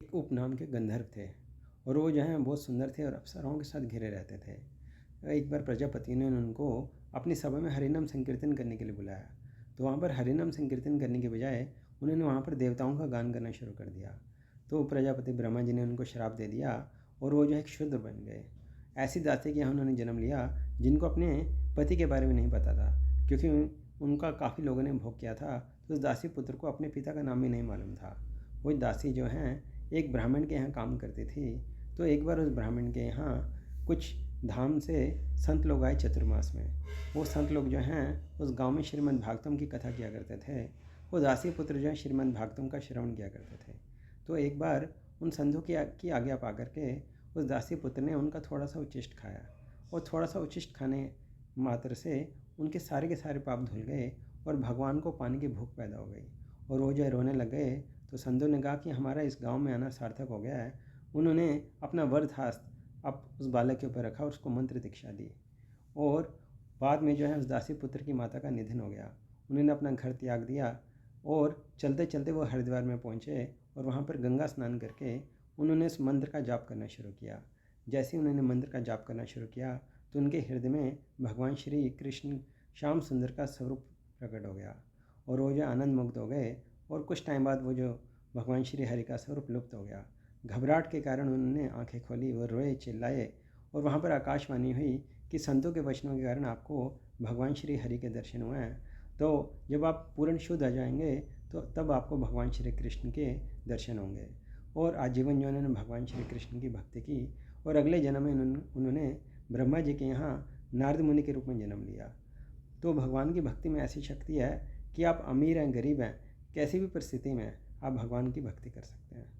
एक उपनाम के गंधर्व थे और वो जो हैं बहुत सुंदर थे और अप्सराओं के साथ घिरे रहते थे। एक बार प्रजापति ने उनको अपनी सभा में हरिनाम संकीर्तन करने के लिए बुलाया। तो वहाँ पर हरिनाम संकीर्तन करने के बजाय उन्होंने वहाँ पर देवताओं का गान करना शुरू कर दिया। तो प्रजापति ब्रह्मा जी ने उनको श्राप दे दिया और वो जो है शूद्र बन गए। ऐसी दासी के यहाँ उन्होंने जन्म लिया जिनको अपने पति के बारे में नहीं पता था, क्योंकि उनका काफ़ी लोगों ने भोग किया था। तो उस दासी पुत्र को अपने पिता का नाम भी नहीं मालूम था। वो दासी जो हैं एक ब्राह्मण के यहाँ काम करती थी। तो एक बार उस ब्राह्मण के यहाँ कुछ धाम से संत लोग आए चतुर्मास में। वो संत लोग जो हैं उस गांव में श्रीमद् भागवतम की कथा किया करते थे। वो दासी पुत्र जो है श्रीमद् भागवतम का श्रवण किया करते थे। तो एक बार उन संतों की आज्ञा पा करके उस दासी पुत्र ने उनका थोड़ा सा उच्छिष्ट खाया और थोड़ा सा उच्छिष्ट खाने मात्र से उनके सारे के सारे पाप धुल गए और भगवान को पाने की भूख पैदा हो गई और वो जो रोने लग गए। तो संतों ने कहा कि हमारा इस गांव में आना सार्थक हो गया है। उन्होंने अपना वरदास्त्र अब उस बालक के ऊपर रखा और उसको मंत्र दीक्षा दी और बाद में जो है उस दासी पुत्र की माता का निधन हो गया। उन्होंने अपना घर त्याग दिया और चलते चलते वो हरिद्वार में पहुँचे और वहाँ पर गंगा स्नान करके उन्होंने उस मंत्र का जाप करना शुरू किया। जैसे ही उन्होंने मंत्र का जाप करना शुरू किया तो उनके हृदय में भगवान श्री कृष्ण श्याम सुंदर का स्वरूप प्रकट हो गया और वो जो आनंद मुग्ध हो गए और कुछ टाइम बाद वो जो भगवान श्री हरि का स्वरूप लुप्त हो गया। घबराहट के कारण उन्होंने आंखें खोली, वो रोए चिल्लाए और वहाँ पर आकाशवाणी हुई कि संतों के वचनों के कारण आपको भगवान श्री हरि के दर्शन हुए हैं। तो जब आप पूर्ण शुद्ध आ जाएंगे तो तब आपको भगवान श्री कृष्ण के दर्शन होंगे। और आजीवन जो उन्होंने भगवान श्री कृष्ण की भक्ति की और अगले जन्म में उन्होंने ब्रह्मा जी के यहाँ नारद मुनि के रूप में जन्म लिया। तो भगवान की भक्ति में ऐसी शक्ति है कि आप अमीर हैं, गरीब हैं, कैसी भी परिस्थिति में आप भगवान की भक्ति कर सकते हैं।